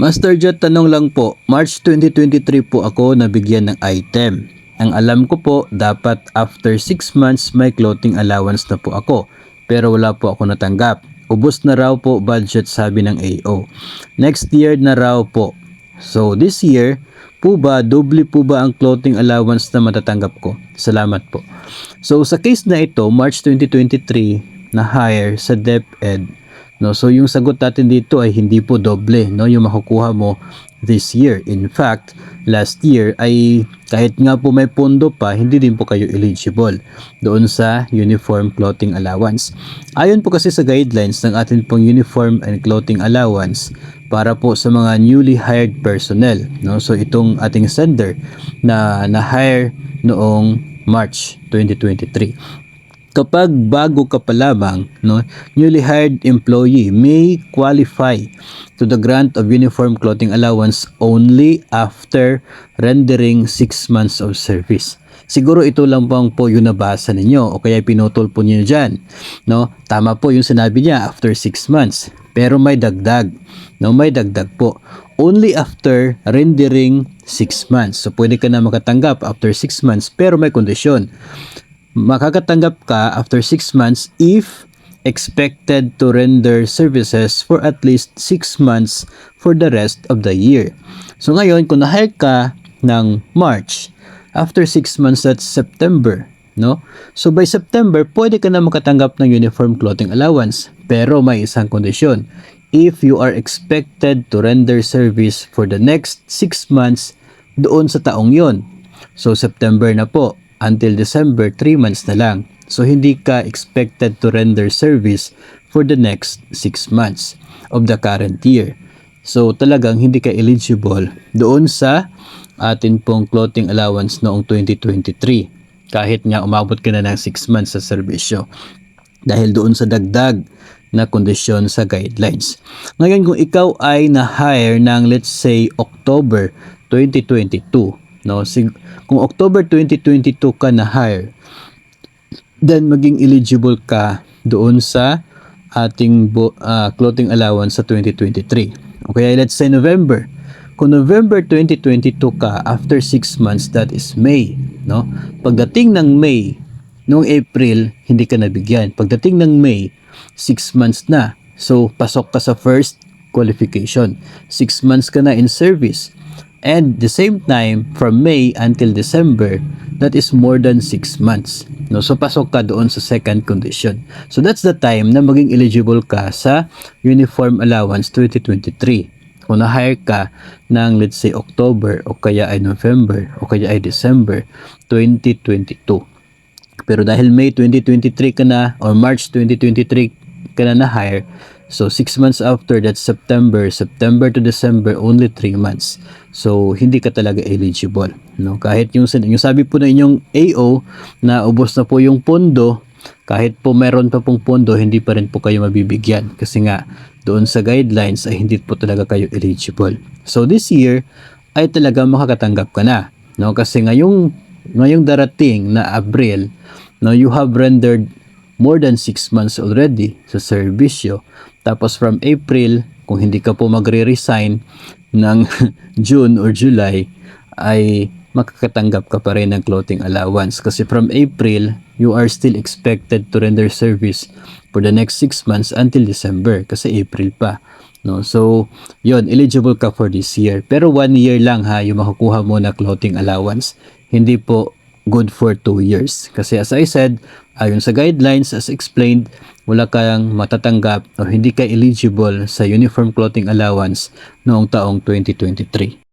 Master Jet, tanong lang po, March 2023 po ako nabigyan ng item. Ang alam ko po, dapat after 6 months may clothing allowance na po ako. Pero wala po ako natanggap. Ubos na raw po budget, sabi ng AO. Next year na raw po. So this year po ba, doble po ba ang clothing allowance na matatanggap ko? Salamat po. So sa case na ito, March 2023 na hire sa DepEd, no, so yung sagot natin dito ay hindi po doble, no, yung makukuha mo this year. In fact, last year ay kahit nga po may pondo pa, hindi din po kayo eligible doon sa uniform clothing allowance. Ayon po kasi sa guidelines ng atin pong uniform and clothing allowance para po sa mga newly hired personnel, no, so itong ating sender na na-hire noong March 2023. Kapag bago ka pa lamang, no, newly hired employee may qualify to the grant of uniform clothing allowance only after rendering 6 months of service. Siguro ito lang po yung nabasa ninyo o kaya pinutol po niyo dyan. No? Tama po yung sinabi niya after 6 months. Pero may dagdag. No? May dagdag po. Only after rendering 6 months. So pwede ka na makatanggap after 6 months pero may kondisyon. Makakatanggap ka after 6 months if expected to render services for at least 6 months for the rest of the year. So ngayon, kung na-hire ka ng March, after 6 months, that's September, no? So by September, pwede ka na makatanggap ng uniform clothing allowance. Pero may isang kondisyon. If you are expected to render service for the next 6 months doon sa taong yon. So September na po. Until December, 3 months na lang. So, hindi ka expected to render service for the next 6 months of the current year. So, talagang hindi ka eligible doon sa atin pong clothing allowance noong 2023. Kahit nga umabot ka na ng 6 months sa serbisyo. Dahil doon sa dagdag na kondisyon sa guidelines. Ngayon, kung ikaw ay na-hire ng let's say October 2022, no, kung October 2022 ka na hire, then maging eligible ka doon sa ating clothing allowance sa 2023. Okay, let's say November. Kung November 2022 ka, after 6 months, that is May, no? Pagdating ng May, noong April, hindi ka nabigyan. Pagdating ng May, 6 months na. So, pasok ka sa first qualification. 6 months ka na in service. And the same time, from May until December, that is more than 6 months. No? So, pasok ka doon sa second condition. So, that's the time na maging eligible ka sa Uniform Allowance 2023. Kung na-hire ka ng, let's say, October, o kaya ay November, o kaya ay December 2022. Pero dahil May 2023 ka na, or March 2023 ka na na-hire, so 6 months after that, September to December, only 3 months. So hindi ka talaga eligible, no? Kahit yung sabi po ng inyong AO na ubos na po yung pondo, kahit po meron pa pong pondo, hindi pa rin po kayo mabibigyan kasi nga doon sa guidelines ay hindi po talaga kayo eligible. So this year ay talaga makakatanggap ka na, no? Kasi ngayong darating na Abril, no, you have rendered more than 6 months already sa serbisyo. Tapos from April, kung hindi ka po magre-resign ng June or July, ay makakatanggap ka pa rin ng clothing allowance. Kasi from April, you are still expected to render service for the next 6 months until December. Kasi April pa. No? So, yon, eligible ka for this year. Pero 1 year lang ha, yung makukuha mo na clothing allowance. Hindi po good for 2 years. Kasi as I said, ayon sa guidelines as explained, wala kang matatanggap o hindi ka eligible sa uniform clothing allowance noong taong 2023.